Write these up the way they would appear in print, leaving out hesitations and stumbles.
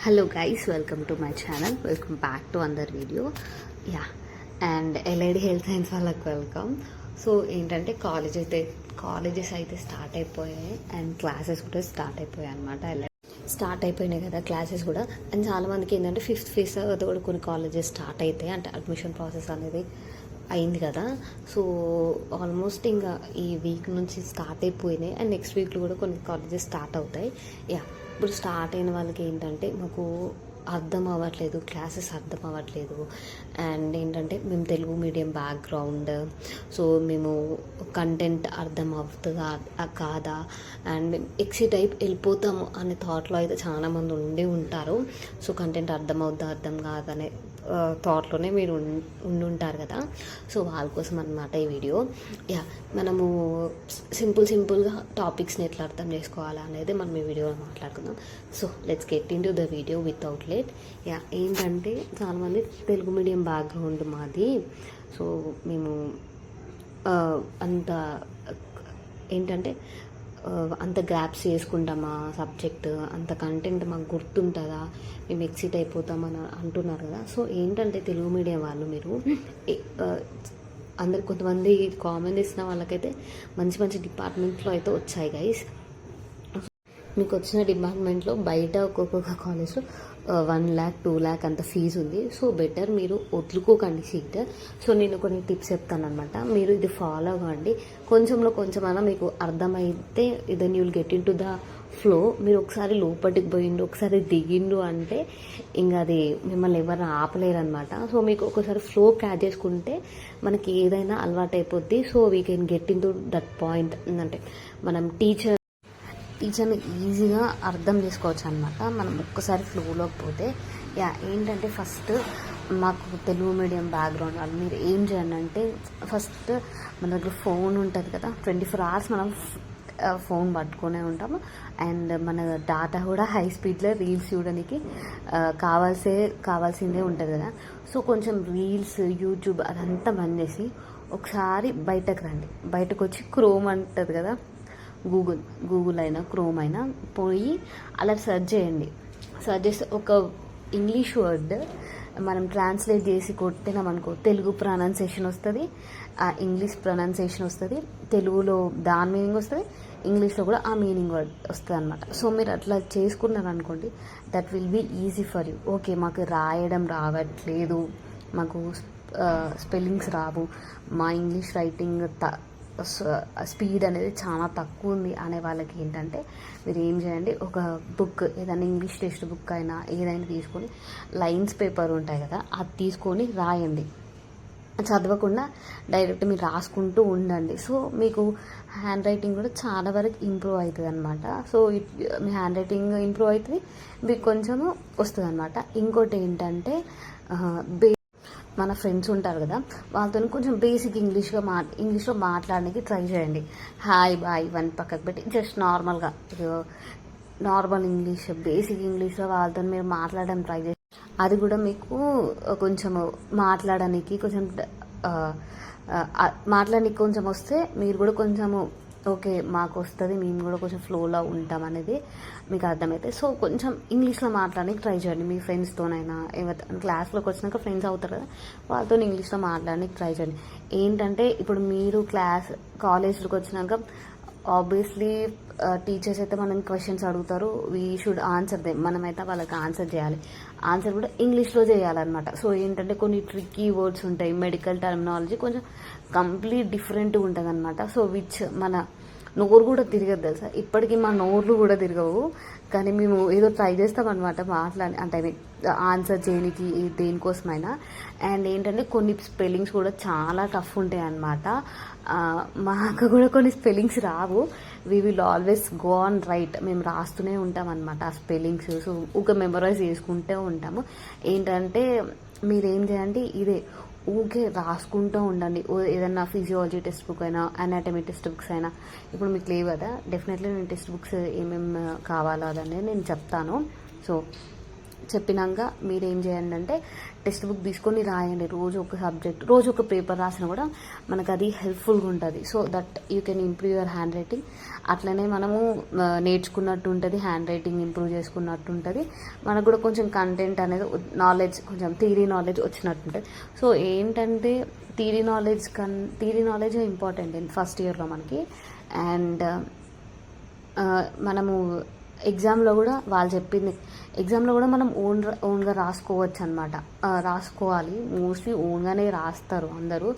Hello guys, welcome to my channel. Welcome back to another video. Yeah, and LID Health Science వాళ్ళకి welcome. So ఏంటంటే colleges అయితే start అయిపోయాయి and classes కూడా start అయిపోయాయి అనమాట. Start అయిపోయినాయి కదా క్లాసెస్ కూడా. అండ్ చాలామందికి ఏంటంటే ఫిఫ్త్ ఫేజ్ కూడా కొన్ని కాలేజెస్ స్టార్ట్ అవుతాయి, అంటే అడ్మిషన్ ప్రాసెస్ అనేది అయింది కదా. సో ఆల్మోస్ట్ ఇంకా ఈ వీక్ నుంచి స్టార్ట్ అయిపోయినాయి అండ్ నెక్స్ట్ వీక్లో కూడా కొన్ని కాలేజెస్ స్టార్ట్ అవుతాయి. యా, ఇప్పుడు స్టార్ట్ అయిన వాళ్ళకి ఏంటంటే మాకు అర్థం అవ్వట్లేదు, క్లాసెస్ అర్థం అవ్వట్లేదు. అండ్ ఏంటంటే మేము తెలుగు మీడియం బ్యాక్గ్రౌండ్, సో మేము కంటెంట్ అర్థం అవుతుందా కాదా అండ్ మేము ఎక్సిట్ అయి వెళ్ళిపోతాము అనే థాట్లో అయితే చాలామంది ఉండి ఉంటారు. సో కంటెంట్ అర్థం అవుద్దా అర్థం కాదనే థాట్లోనే మీరు ఉండుంటారు కదా. సో వాళ్ళ కోసం అన్నమాట ఈ వీడియో. యా, మనము సింపుల్గా టాపిక్స్ని ఎట్లా అర్థం చేసుకోవాలా అనేది మనం ఈ వీడియోలో మాట్లాడుకుందాం. So let's get into the video without late. Yeah, ఏంటంటే చాలామంది తెలుగు మీడియం బ్యాక్గ్రౌండ్ మాది. సో మేము అంత ఏంటంటే అంత గ్రాప్స్ చేసుకుంటామా సబ్జెక్ట్, అంత కంటెంట్ మాకు గుర్తుంటుందా, మేము ఎక్సిట్ అయిపోతామని అంటున్నారు కదా. సో ఏంటంటే తెలుగు మీడియం వాళ్ళు మీరు అందరు కొంతమంది కామెంట్ ఇస్తున్న వాళ్ళకైతే మంచి మంచి డిపార్ట్మెంట్లో అయితే వచ్చాయి గైస్. మీకు వచ్చిన డిపార్ట్మెంట్లో బయట ఒక్కొక్క కాలేజ్లో 1 lakh 2 lakh అంత ఫీజు ఉంది. సో బెటర్ మీరు వదులుకోకండి సీట్. సో నేను కొన్ని టిప్స్ చెప్తాను అనమాట, మీరు ఇది ఫాలో అవ్వండి. కొంచెంలో కొంచెమైనా మీకు అర్థమైతే then you'll get into the flow. మీరు ఒకసారి లోపలికి పోయిండు, ఒకసారి దిగిండు అంటే ఇంకా అది మిమ్మల్ని ఎవరు ఆపలేరు అనమాట. సో మీకు ఒకసారి ఫ్లో క్యాచ్ చేసుకుంటే మనకి ఏదైనా అలవాటు అయిపోద్ది. So we can get in to that point. అంటే మనం టీచర్ని ఈజీగా అర్థం చేసుకోవచ్చు అనమాట మనం ఒక్కసారి ఫ్లోలోకి పోతే. యా, ఏంటంటే ఫస్ట్ మాకు తెలుగు మీడియం బ్యాక్గ్రౌండ్ వాళ్ళు మీరు ఏం చేయండి అంటే, ఫస్ట్ మన దగ్గర ఫోన్ ఉంటుంది కదా, 24 hours మనం ఫోన్ పట్టుకునే ఉంటాము. అండ్ మన డాటా కూడా హై స్పీడ్లో రీల్స్ చూడడానికి కావాల్సిందే ఉంటుంది కదా. సో కొంచెం రీల్స్ యూట్యూబ్ అదంతా బంద్ చేసి ఒకసారి బయటకు రండి. బయటకు వచ్చి క్రోమ్ అంటుంది కదా, గూగుల్ అయినా క్రోమ్ అయినా పోయి అలా సెర్చ్ చేయండి. సెర్చ్ చేస్తే ఒక ఇంగ్లీష్ వర్డ్ మనం ట్రాన్స్లేట్ చేసి కొట్టినామనుకో తెలుగు ప్రొనౌన్సియేషన్ వస్తుంది, ఇంగ్లీష్ ప్రొనౌన్సియేషన్ వస్తుంది, తెలుగులో దాని మీనింగ్ వస్తుంది, ఇంగ్లీష్లో కూడా ఆ మీనింగ్ వర్డ్ వస్తుంది అనమాట. సో మీరు అట్లా చేసుకున్నారనుకోండి, that will be easy for you. Okay, మాకు రాయడం రావట్లేదు, మాకు స్పెల్లింగ్స్ రావు, మా ఇంగ్లీష్ రైటింగ్ స్పీడ్ అనేది చాలా తక్కువ ఉంది అనే వాళ్ళకి ఏంటంటే మీరు ఏం చేయండి, ఒక బుక్ ఏదైనా ఇంగ్లీష్ టెక్స్ట్ బుక్ అయినా ఏదైనా తీసుకొని లైన్స్ పేపర్ ఉంటాయి కదా, అది తీసుకొని రాయండి. చదవకుండా డైరెక్ట్ మీరు రాసుకుంటూ ఉండండి. సో మీకు హ్యాండ్ రైటింగ్ కూడా చాలా వరకు ఇంప్రూవ్ అవుతుంది అనమాట. సో మీ హ్యాండ్ రైటింగ్ ఇంప్రూవ్ అవుతుంది, మీకు కొంచెము వస్తుంది అనమాట. ఇంకోటి ఏంటంటే మన ఫ్రెండ్స్ ఉంటారు కదా, వాళ్ళతో కొంచెం బేసిక్ ఇంగ్లీష్లో మాట్లాడడానికి ట్రై చేయండి. హాయ్ బాయ్ ఇవన్నీ పక్కకు పెట్టి జస్ట్ నార్మల్ ఇంగ్లీష్, బేసిక్ ఇంగ్లీష్లో వాళ్ళతో మీరు మాట్లాడడం ట్రై చేయండి. అది కూడా మీకు కొంచెం మాట్లాడడానికి కొంచెం వస్తే మీరు కూడా కొంచెము ఓకే మాకు వస్తుంది, మేము కూడా కొంచెం ఫ్లోలో ఉంటాం అనేది మీకు అర్థమైతే. సో కొంచెం ఇంగ్లీష్లో మాట్లాడడానికి ట్రై చేయండి. మీ ఫ్రెండ్స్తోనైనా క్లాస్లోకి వచ్చినాక ఫ్రెండ్స్ అవుతారు కదా, వాళ్ళతో ఇంగ్లీష్లో మాట్లాడడానికి ట్రై చేయండి. ఏంటంటే ఇప్పుడు మీరు కాలేజ్లోకి వచ్చినాక ఆబ్వియస్లీ టీచర్స్ అయితే మనం క్వశ్చన్స్ అడుగుతారు, వీ షుడ్ ఆన్సర్ దెమ్. మనమైతే వాళ్ళకి ఆన్సర్ చేయాలి, ఆన్సర్ కూడా ఇంగ్లీష్లో చేయాలన్నమాట. సో ఏంటంటే కొన్ని ట్రిక్కీ వర్డ్స్ ఉంటాయి, మెడికల్ టర్మినాలజీ కొంచెం కంప్లీట్ డిఫరెంట్గా ఉంటుంది అనమాట. సో మన నోరు కూడా తిరగదు తెలుసా, ఇప్పటికీ మా నోర్లు కూడా తిరగవు, కానీ మేము ఏదో ట్రై చేస్తామన్నమాట అంటే ఆన్సర్ చేయడానికి దేనికోసమైనా. అండ్ ఏంటంటే కొన్ని స్పెల్లింగ్స్ కూడా చాలా టఫ్ ఉంటాయి అన్నమాట. మాకు కూడా కొన్ని spellings Rao, we will always go on right, మేము రాస్తూనే ఉంటాం అనమాట ఆ స్పెల్లింగ్స్. సో ఊకే మెమరైజ్ చేసుకుంటూ ఉంటాము. ఏంటంటే మీరేం చేయండి, ఇదే ఊకే రాసుకుంటూ ఉండండి. ఏదన్నా ఫిజియాలజీ టెక్స్ట్ బుక్ అయినా అనాటమీ టెక్స్ట్ బుక్స్ అయినా ఇప్పుడు మీకు లేవు కదా, డెఫినెట్లీ నేను టెక్స్ట్ బుక్స్ ఏమేమి కావాలో అదనేది నేను చెప్తాను. సో చెప్పినాక మీరు ఏం చేయండి అంటే టెక్స్ట్ బుక్ తీసుకొని రాయండి. రోజు ఒక సబ్జెక్ట్, రోజు ఒక పేపర్ రాసినా కూడా మనకు అది హెల్ప్ఫుల్గా ఉంటుంది. So that you can improve your hand writing. అట్లనే మనము నేర్చుకున్నట్టు ఉంటుంది, హ్యాండ్ రైటింగ్ ఇంప్రూవ్ చేసుకున్నట్టు ఉంటుంది. మనకు కూడా కొంచెం కంటెంట్ అనేది నాలెడ్జ్, కొంచెం థియరీ నాలెడ్జ్ వచ్చినట్టు ఉంటుంది. సో ఏంటంటే థియరీ నాలెడ్జ్ ఇంపార్టెంట్ ఫస్ట్ ఇయర్లో మనకి. అండ్ మనము ఎగ్జామ్లో కూడా వాళ్ళు చెప్పింది, ఎగ్జామ్లో కూడా మనం ఓన్గా రాసుకోవచ్చు అనమాట. రాసుకోవాలి, మోస్ట్లీ ఓన్గానే రాస్తారు అందరూ.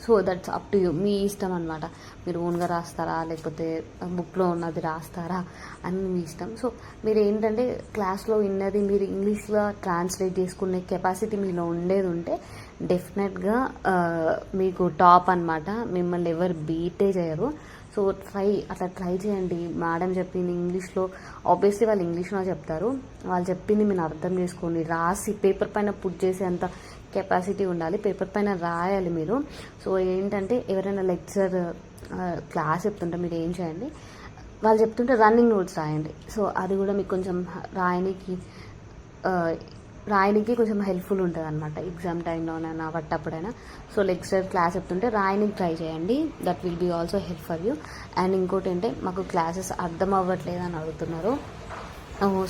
So that's up to you, మీ ఇష్టం అనమాట. మీరు ఓన్గా రాస్తారా లేకపోతే బుక్లో ఉన్నది రాస్తారా అని మీ ఇష్టం. సో మీరు ఏంటంటే క్లాస్లో విన్నది మీరు ఇంగ్లీష్లో ట్రాన్స్లేట్ చేసుకునే కెపాసిటీ మీలో ఉండేది ఉంటే డెఫినెట్గా మీకు టాప్ అనమాట. మిమ్మల్ని ఎవరు బీటే చేయరు. సో అట్లా ట్రై చేయండి. మేడం చెప్పింది ఇంగ్లీష్లో, ఆబ్వియస్లీ వాళ్ళు ఇంగ్లీష్లో చెప్తారు, వాళ్ళు చెప్పింది మీరు అర్థం చేసుకోండి. రాసి పేపర్ పైన పుట్ చేసేంత కెపాసిటీ ఉండాలి, పేపర్ పైన రాయాలి మీరు. సో ఏంటంటే ఎవరైనా లెక్చర్ క్లాస్ చెప్తుంటే మీరు ఏం చేయండి, వాళ్ళు చెప్తుంటే రన్నింగ్ నోట్స్ రాయండి. సో అది కూడా మీకు కొంచెం రాయడానికి కొంచెం హెల్ప్ఫుల్ ఉంటుంది అనమాట. ఎగ్జామ్ టైంలోనైనా పట్టప్పుడైనా. సో లెక్చరర్ క్లాస్ చెప్తుంటే రాయడానికి ట్రై చేయండి. That will be also help for you. And ఇంకోటి ఏంటంటే మాకు క్లాసెస్ అర్థం అవ్వట్లేదు అని అడుగుతున్నారు.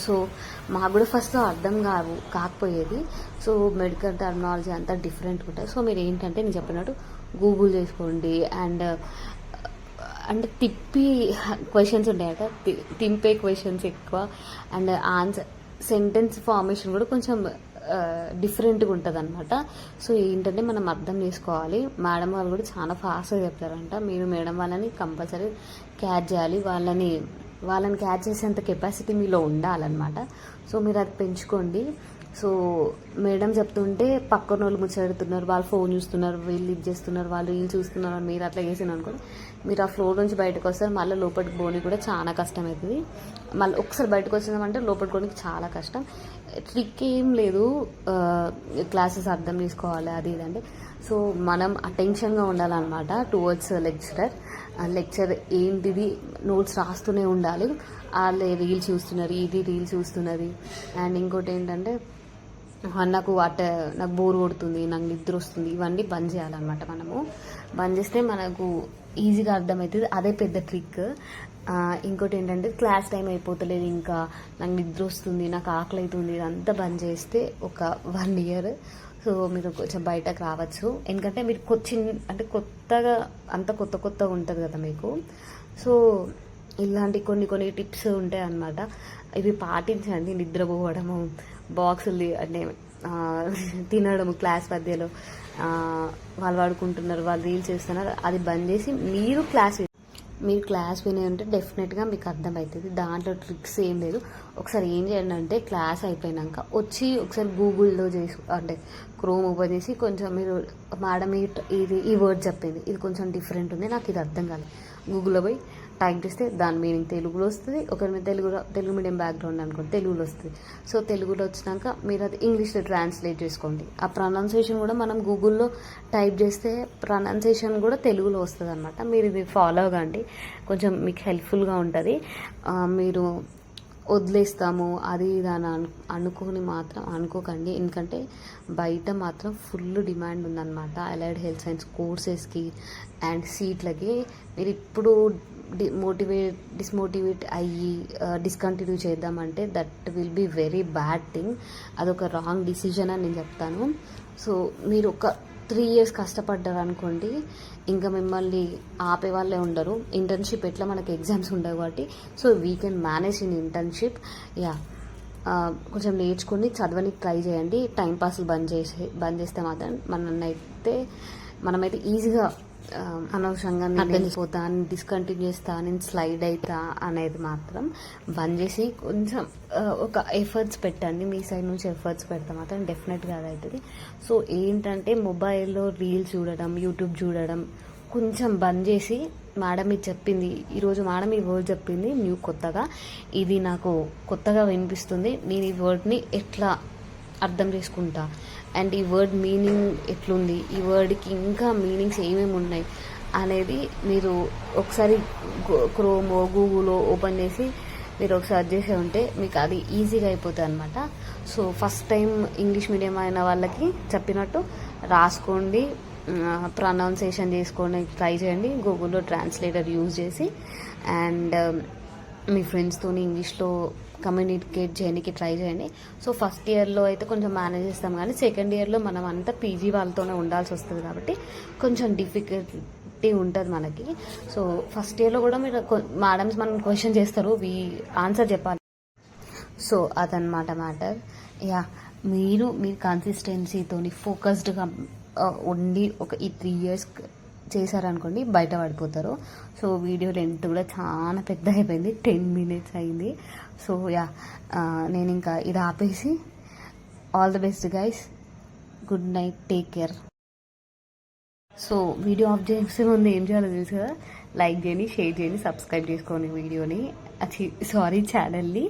సో మాకు కూడా ఫస్ట్ అర్థం కాకపోయేది. సో మెడికల్ టర్మినాలజీ అంతా డిఫరెంట్గా ఉంటుంది. సో మీరు ఏంటంటే నేను చెప్పినట్టు గూగుల్ చేసుకోండి. అండ్ అంటే తిప్పి క్వశ్చన్స్ ఉంటాయట, తింపే క్వశ్చన్స్ ఎక్కువ. అండ్ ఆన్సర్ సెంటెన్స్ ఫార్మేషన్ కూడా కొంచెం డిఫరెంట్గా ఉంటుంది అనమాట. సో ఏంటంటే మనం అర్థం చేసుకోవాలి. మేడం వాళ్ళు కూడా చాలా ఫాస్ట్గా చెప్తారంట. మీరు మేడం వాళ్ళని కంపల్సరీ క్యాచ్ చేయాలి. వాళ్ళని క్యాచ్ చేసేంత కెపాసిటీ మీలో ఉండాలన్నమాట. సో మీరు అది పెంచుకోండి. సో మేడం చెప్తుంటే పక్కన వాళ్ళు ముచ్చడుతున్నారు, వాళ్ళు ఫోన్ చూస్తున్నారు, వీళ్ళు ఇది చేస్తున్నారు, వాళ్ళు వీళ్ళు చూస్తున్నారు అని మీరు అట్లా చేసిన అనుకోండి, మీరు ఆ ఫ్లోర్ నుంచి బయటకు వస్తారు. మళ్ళీ లోపలికి పోనీ కూడా చాలా కష్టం అవుతుంది. మళ్ళీ ఒకసారి బయటకు వచ్చినామంటే లోపలికి పోనీకి చాలా కష్టం. ట్రిక్ ఏం లేదు, క్లాసెస్ అర్థం చేసుకోవాలి అది ఇదంటే. సో మనం అటెన్షన్గా ఉండాలన్నమాట టువర్డ్స్ లెక్చర్ ఏంటిది నోట్స్ రాస్తూనే ఉండాలి. వాళ్ళే రీల్స్ చూస్తున్నారు, ఇది రీల్స్ చూస్తున్నది. అండ్ ఇంకోటి ఏంటంటే నాకు బోర్ కొడుతుంది, నాకు నిద్ర వస్తుంది, ఇవన్నీ బంద్ చేయాలన్నమాట. మనము బంద్ చేస్తే మనకు ఈజీగా అర్థమవుతుంది. అదే పెద్ద ట్రిక్. ఇంకోటి ఏంటంటే క్లాస్ టైం అయిపోతలేదు, ఇంకా నాకు నిద్ర వస్తుంది, నాకు ఆకలి అవుతుంది, ఇదంతా బంద్ చేస్తే ఒక 1 year సో మీరు కొంచెం బయటకు రావచ్చు. ఎందుకంటే మీరు కొత్తగా అంత కొత్తగా ఉంటుంది కదా మీకు. సో ఇలాంటి కొన్ని టిప్స్ ఉంటాయి అన్నమాట. ఇవి పాటించండి. నిద్రపోవడము, బాక్సులు అంటే తినడము, క్లాస్ మధ్యలో వాళ్ళు వాడుకుంటున్నారు, వాళ్ళు రీల్స్ చేస్తున్నారు, అది బంద్ చేసి మీరు క్లాస్ వినే ఉంటే డెఫినెట్గా మీకు అర్థమవుతుంది. దాంట్లో ట్రిక్స్ ఏం లేదు. ఒకసారి ఏం చేయండి అంటే క్లాస్ అయిపోయినాక వచ్చి ఒకసారి గూగుల్లో అంటే క్రోమ్ ఓపెన్ చేసి కొంచెం మీరు మేడం ఈ వర్డ్ చెప్పింది, ఇది కొంచెం డిఫరెంట్ ఉంది, నాకు ఇది అర్థం కాలేదు, గూగుల్లో పోయి టైప్ చేస్తే దాని మీనింగ్ తెలుగులో వస్తుంది. ఒకరి మీద తెలుగు మీడియం బ్యాక్గ్రౌండ్ అనుకోండి, తెలుగులో వస్తుంది. సో తెలుగులో వచ్చినాక మీరు అది ఇంగ్లీష్లో ట్రాన్స్లేట్ చేసుకోండి. ఆ ప్రొనౌన్సియేషన్ కూడా మనం గూగుల్లో టైప్ చేస్తే ప్రొనౌన్సియేషన్ కూడా తెలుగులో వస్తుంది అనమాట. మీరు ఇది ఫాలో అవ్వండి, కొంచెం మీకు హెల్ప్ఫుల్గా ఉంటుంది. మీరు వదిలేస్తాము అది ఇది అని అనుకోకండి. ఎందుకంటే బయట మాత్రం ఫుల్ డిమాండ్ ఉందన్నమాట అలైడ్ హెల్త్ సైన్స్ కోర్సెస్కి అండ్ సీట్లకి. మీరు ఇప్పుడు డిస్మోటివేట్ అయ్యి డిస్కంటిన్యూ చేద్దామంటే that will be very bad thing. అదొక రాంగ్ డిసిజన్ అని నేను చెప్తాను. సో మీరు ఒక 3 years కష్టపడ్డారు అనుకోండి, ఇంకా మిమ్మల్ని ఆపే వాళ్ళే ఉండరు. ఇంటర్న్షిప్ ఎట్లా మనకి ఎగ్జామ్స్ ఉండవు కాబట్టి so we can manage in internship. కొంచెం నేర్చుకుని చదవనికి ట్రై చేయండి. టైంపాస్లు బంద్ చేస్తే మాత్రం మనమైతే ఈజీగా అనవసరంగా నేను వెళ్ళిపోతా, నేను డిస్కంటిన్యూ చేస్తా, నేను స్లైడ్ అవుతా అనేది మాత్రం బంద్ చేసి కొంచెం ఒక ఎఫర్ట్స్ పెట్టండి. మీ సైడ్ నుంచి ఎఫర్ట్స్ పెడితే మాత్రం డెఫినెట్గా అది అవుతుంది. సో ఏంటంటే మొబైల్లో రీల్స్ చూడడం, యూట్యూబ్ చూడడం కొంచెం బంద్ చేసి మేడం ఇది చెప్పింది, ఈరోజు మేడం ఈ వర్డ్ చెప్పింది కొత్తగా, ఇది నాకు కొత్తగా వినిపిస్తుంది, నేను ఈ వర్డ్ని ఎట్లా అర్థం చేసుకుంటా, అండ్ ఈ వర్డ్ మీనింగ్ ఎట్లుంది, ఈ వర్డ్కి ఇంకా మీనింగ్స్ ఏమేమి ఉన్నాయి అనేది మీరు ఒకసారి క్రోమో గూగుల్లో ఓపెన్ చేసి మీరు ఒకసారి చేసే ఉంటే మీకు అది ఈజీగా అయిపోతుంది అనమాట. So first time English medium అయిన వాళ్ళకి చెప్పినట్టు రాసుకోండి, ప్రొనౌన్సియేషన్ చేసుకొని ట్రై చేయండి గూగుల్లో ట్రాన్స్లేటర్ యూజ్ చేసి. అండ్ మీ ఫ్రెండ్స్తో ఇంగ్లీష్లో కమ్యూనికేట్ చేయడానికి ట్రై చేయండి. సో ఫస్ట్ ఇయర్లో అయితే కొంచెం మేనేజ్ చేస్తాం, కానీ సెకండ్ ఇయర్లో మనం అంతా పీజీ వాళ్ళతోనే ఉండాల్సి వస్తుంది కాబట్టి కొంచెం డిఫికల్టీ ఉంటుంది మనకి. సో ఫస్ట్ ఇయర్లో కూడా మీరు మేడమ్స్ మనం క్వశ్చన్ చేస్తారు, ఆన్సర్ చెప్పాలి. సో అదనమాట మ్యాటర్. యా, మీరు కన్సిస్టెన్సీతో ఫోకస్డ్గా ఉండి ఈ 3 years చేశారనుకోండి, బయట పడిపోతారు. సో వీడియో లెంత్ కూడా చాలా పెద్ద అయిపోయింది, 10 minutes అయింది. సో యా, నేను ఇంకా ఇది ఆపేసి all the best guys, good night, take care. So video of చేసే ముందు ఏం చేయాలో తెలుసు కదా, లైక్ చేయండి, షేర్ చేయండి, సబ్స్క్రైబ్ చేసుకోండి వీడియోని, ఛానల్ని.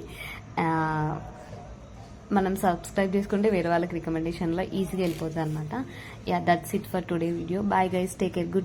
మనం సబ్స్క్రైబ్ చేసుకుంటే వేరే వాళ్ళకి రికమెండేషన్లో ఈజీగా వెళ్ళిపోతుంది అనమాట. Yeah, that's it for today video. Bye guys, take care, good.